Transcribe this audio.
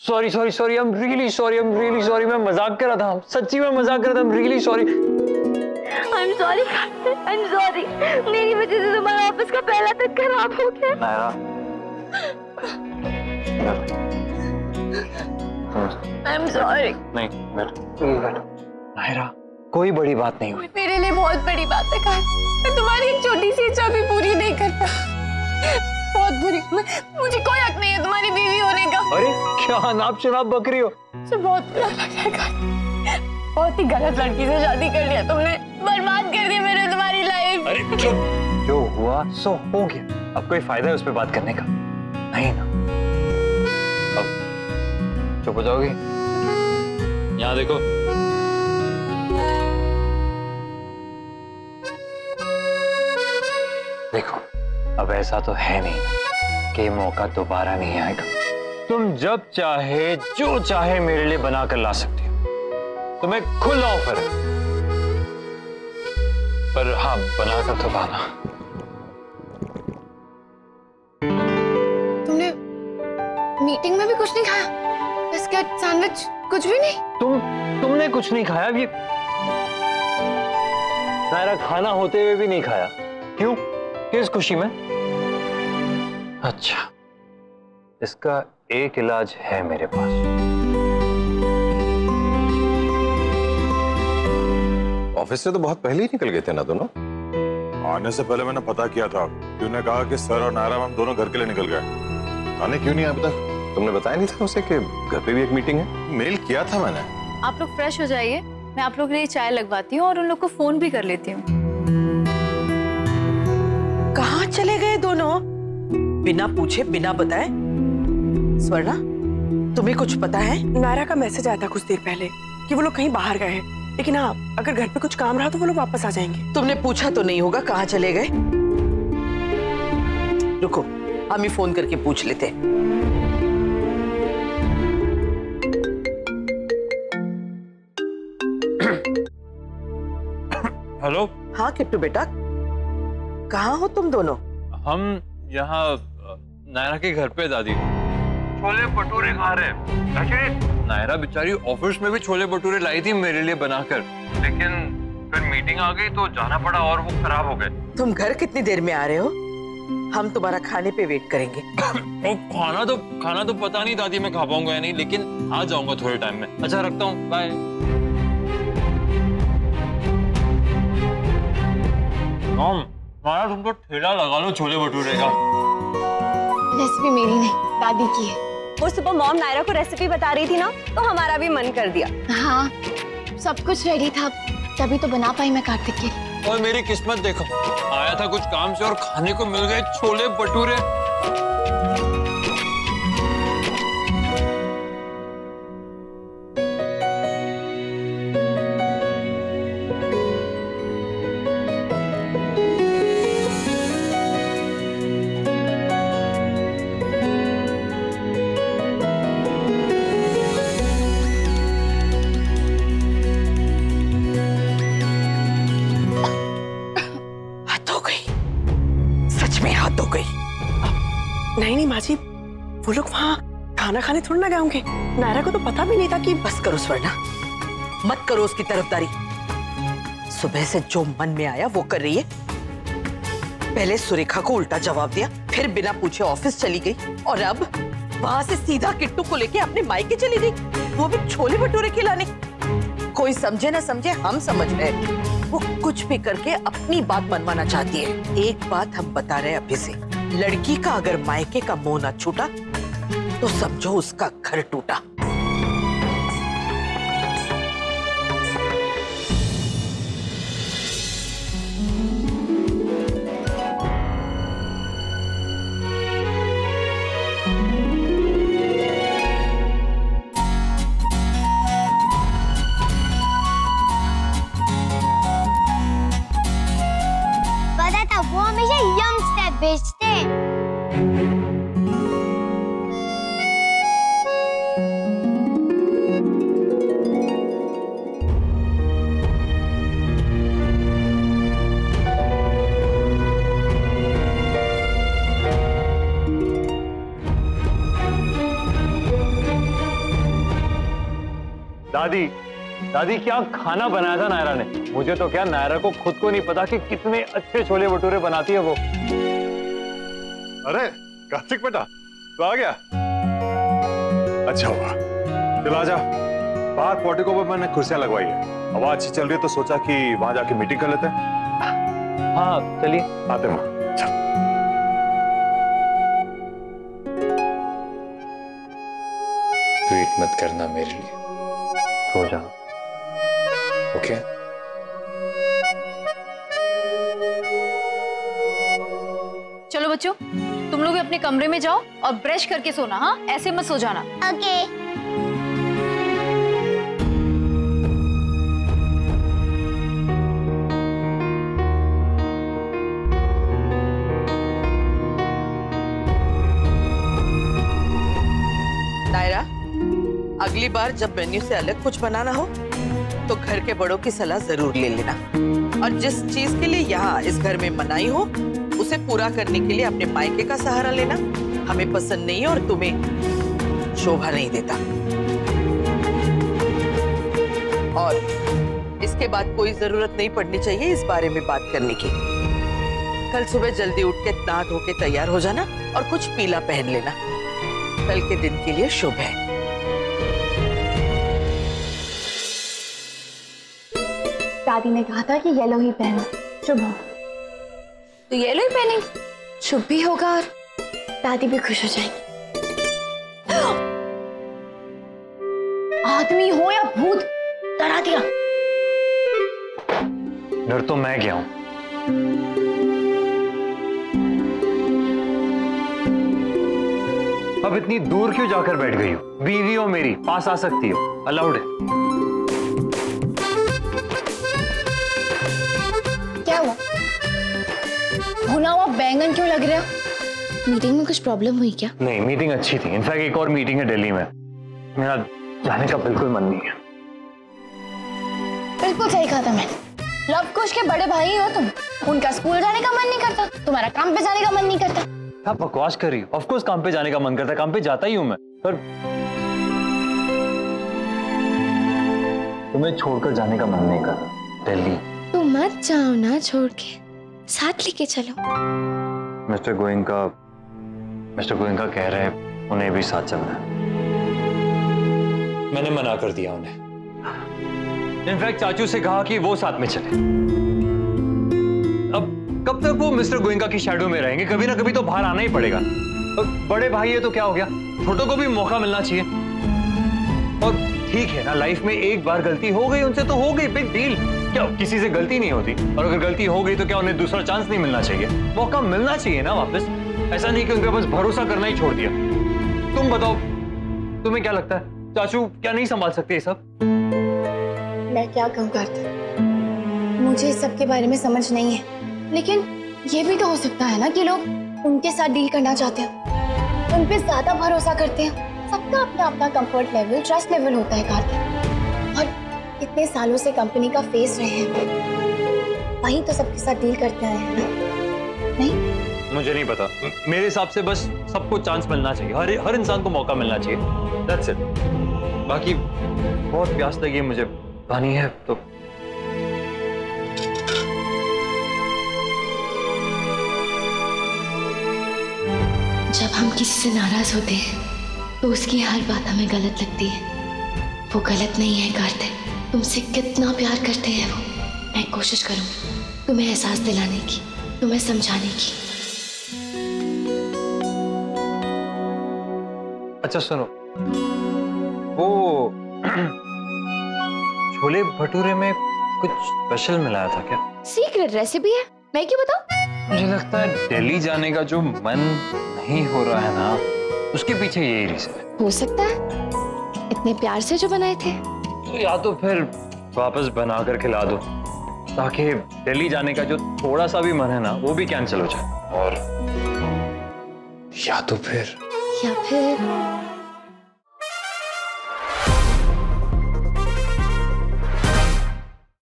Sorry sorry sorry, I am really sorry, मैं मजाक कर रहा था, सच्ची में मजाक कर रहा था, I am really sorry. I am sorry, मेरी वजह से तुम्हारा ऑफिस का पहला दिन खराब हो गया। Naira, I am sorry. नहीं बैठो। नायरा, कोई बड़ी बात नहीं हुई। मेरे लिए बहुत बड़ी बात है काश मैं तुम्हारी एक छोटी सी इच्छा भी पूरी नहीं कर पाया। बहुत बुरी, मुझे कोई हक नहीं है तुम्हारी बीवी होने का। अरे क्या नाप शनाप बकरी हो। मुझे बहुत बुरा लग रहा है काश, बहुत ही गलत लड़की से शादी कर लिया तुमने, बर्बाद कर दिया मैंने तुम्हारी लाइफ। अरे चुप, जो हुआ सो हो गया, अब कोई फायदा है उस पर बात करने का? नहीं ना। अब चुप हो जाओगी? यहाँ देखो, देखो अब ऐसा तो है नहीं ना कि मौका दोबारा नहीं आएगा। तुम जब चाहे जो चाहे मेरे लिए बना कर ला सकती हो, तुम्हें खुला ऑफर है, पर हाँ बनाकर तो लाना। तुमने मीटिंग में भी कुछ नहीं खाया? बिस्किट, सैंडविच, कुछ भी नहीं? तुमने कुछ नहीं खाया? ये नायरा, खाना होते हुए भी नहीं खाया? क्यों? किस खुशी में? अच्छा, इसका एक इलाज है मेरे पास। ऑफिस से तो बहुत पहले ही निकल गए थे ना दोनों? आने से पहले मैंने पता किया था, क्योंने कहा कि सर और नायरा मैम दोनों घर के लिए निकल गए। आने क्यों नहीं अभी तक? तुमने बताया नहीं था उसे कि घर पे भी एक मीटिंग है? मेल किया था मैंने। आप लोग फ्रेश हो जाइए, मैं आप लोग के लिए चाय लगवाती हूँ और उन लोग को फोन भी कर लेती हूँ। कहाँ चले गए दोनों? बिना पूछे बिना बताए। स्वर्णा, तुम्हें कुछ पता है? नायरा का मैसेज आया था कुछ देर पहले कि वो लोग कहीं बाहर गए हैं, लेकिन हाँ अगर घर पे कुछ काम रहा तो वो लोग वापस आ जाएंगे। तुमने पूछा तो नहीं होगा कहाँ चले गए? रुको, हम ही फोन करके पूछ लेते हैं। हेलो। हाँ किट्टू बेटा, कहाँ हो तुम दोनों? हम यहाँ नायरा के घर पे दादी, छोले भटूरे खा रहे हैं। एक्चुअली नायरा बेचारी ऑफिस में भी छोले भटूरे लाई थी मेरे लिए बनाकर, लेकिन फिर मीटिंग आ गई तो जाना पड़ा और वो खराब हो गए। तुम घर कितनी देर में आ रहे हो? हम तुम्हारा खाने पे वेट करेंगे। खाना तो पता नहीं दादी मैं खा पाऊंगा या नहीं, लेकिन आ जाऊंगा थोड़े टाइम में। अच्छा रखता हूँ, बाय। तुम तो ठेला लगा लो छोले भटूरे का। रेसिपी मेरी नहीं, दादी की है। वो सुबह मॉम नायरा को रेसिपी बता रही थी ना, तो हमारा भी मन कर दिया। हाँ, सब कुछ रेडी था, तभी तो बना पाई मैं कार्तिक के लिए। और मेरी किस्मत देखो, आया था कुछ काम से और खाने को मिल गए छोले भटूरे। नहीं माँ जी, वो लोग वहाँ खाना खाने थोड़ी ना गए होंगे। नायरा को तो पता भी नहीं था कि। बस करो स्वर्णा, मत करो उसकी तरफदारी। सुबह से जो मन में आया वो कर रही है। पहले सुरेखा को उल्टा जवाब दिया, फिर बिना पूछे ऑफिस चली गई, और अब वहां से सीधा किट्टू को लेके अपने मायके चली गई, वो भी छोले भटूरे खिलाने। कोई समझे ना समझे, हम समझ रहे, वो कुछ भी करके अपनी बात मनवाना चाहती है। एक बात हम बता रहे अभी से, लड़की का अगर मायके का मोह ना छूटा तो समझो उसका घर टूटा। पता था वो हमेशा यम स्टेप बेचते हैं। दादी दादी क्या खाना बनाया था नायरा ने। मुझे तो क्या, नायरा को खुद को नहीं पता कि कितने अच्छे छोले भटूरे बनाती है वो। अरे कार्तिक बेटा तो आ गया, अच्छा हुआ। चल आजा, बाहर पोर्टिको पर मैंने कुर्सियां लगवाई है, हवा अच्छी चल रही है तो सोचा कि वहां जाके मीटिंग कर लेते हैं। हाँ चलिए आते माँ। वेट मत करना मेरे लिए, सो जा। ओके? चलो बच्चों, तुम लोग अपने कमरे में जाओ और ब्रश करके सोना। हाँ, ऐसे मत सो जाना। ओके। नायरा, अगली बार जब मेन्यू से अलग कुछ बनाना हो तो घर के बड़ों की सलाह जरूर ले लेना, और जिस चीज के लिए यहाँ इस घर में मनाही हो उसे पूरा करने के लिए अपने मायके का सहारा लेना हमें पसंद नहीं है और तुम्हें शोभा नहीं देता। और इसके बाद कोई जरूरत नहीं पड़नी चाहिए इस बारे में बात करने की। कल सुबह जल्दी उठ के नहा धो के तैयार हो जाना और कुछ पीला पहन लेना, कल के दिन के लिए शुभ है। दादी ने कहा था कि येलो ही पहनो, शुभ हो। तो येलो ही पहनेंगे, शुभ भी होगा और दादी भी खुश हो जाएंगी। आदमी हो या भूत, डरा दिया। डर तो मैं गया हूं। अब इतनी दूर क्यों जाकर बैठ गई हो? बीवी हो मेरी, पास आ सकती हो, अलाउड है। क्या हुआ? भुना हुआ बैंगन क्यों लग रहा है? मीटिंग में कुछ प्रॉब्लम हुई क्या? नहीं, मीटिंग अच्छी थी। इनफैक्ट एक और मीटिंग है दिल्ली में, मेरा जाने का बिल्कुल मन नहीं है। बिल्कुल सही कहा था मैंने। लव कुश के बड़े भाई हो तुम, उनका स्कूल जाने का मन नहीं करता, तुम्हारा काम पे जाने का मन नहीं करता। आप बकवास कर रही हो। ऑफ कोर्स काम पे जाने का मन करता है, काम पे जाता ही हूं मैं, पर तुम्हें छोड़कर जाने का मन नहीं करता। दिल्ली तो मत जाओ ना, छोड़ के साथ लेके चलो। मिस्टर गोयनका कह रहे हैं उन्हें भी साथ चलना है। मैंने मना कर दिया उन्हें। इनफैक्ट चाचू से कहा कि वो साथ में चले। अब कब तक वो मिस्टर गोयनका की शैडो में रहेंगे? कभी ना कभी तो बाहर आना ही पड़ेगा। बड़े भाई है तो क्या हो गया, छोटों को भी मौका मिलना चाहिए। और ठीक है ना, लाइफ में एक बार गलती हो गई उनसे तो हो गई, बिग डील। क्या किसी से गलती नहीं होती? और अगर गलती हो गई तो क्या उन्हें दूसरा चांस नहीं मिलना चाहिए? मौका मिलना चाहिए ना वापस। ऐसा नहीं कि उनके पास भरोसा करना ही छोड़ दिया। तुम बताओ, तुम्हें क्या लगता है चाचू क्या नहीं संभाल सकते ये सब? मैं क्या कहूँ कार्तिक, मुझे इस सब के बारे में समझ नहीं है, लेकिन ये भी तो हो सकता है ना कि लोग उनके साथ डील करना चाहते हैं, उन पे ज्यादा भरोसा करते हैं। सबका अपना अपना कंफर्ट लेवल, ट्रस्ट लेवल होता है कार्तिक, और इतने सालों से कंपनी का फेस रहे हैं, वही तो सबके साथ डील करते आए हैं ना? नहीं, मुझे नहीं पता। मेरे हिसाब से बस सबको चांस मिलना चाहिए, हर इंसान को मौका मिलना चाहिए। That's it। बाकी बहुत प्यास लगी है मुझे, पानी है तो। जब हम किसी से नाराज होते हैं तो उसकी हर बात हमें गलत लगती है। वो गलत नहीं है कार्तिक, तुमसे कितना प्यार करते हैं वो। मैं कोशिश करूंगी तुम्हें एहसास दिलाने की, तुम्हें समझाने की। अच्छा सुनो, वो छोले भटूरे में कुछ स्पेशल मिलाया था क्या? सीक्रेट रेसिपी है, मैं क्यों बताऊं? मुझे लगता है दिल्ली जाने का जो मन नहीं हो रहा है ना, उसके पीछे यही रीजन है। हो सकता है इतने प्यार से जो बनाए थे। तो या तो फिर वापस बना कर खिला दो, ताकि दिल्ली जाने का जो थोड़ा सा भी मन है ना वो भी कैंसिल हो जाए। और या तो फिर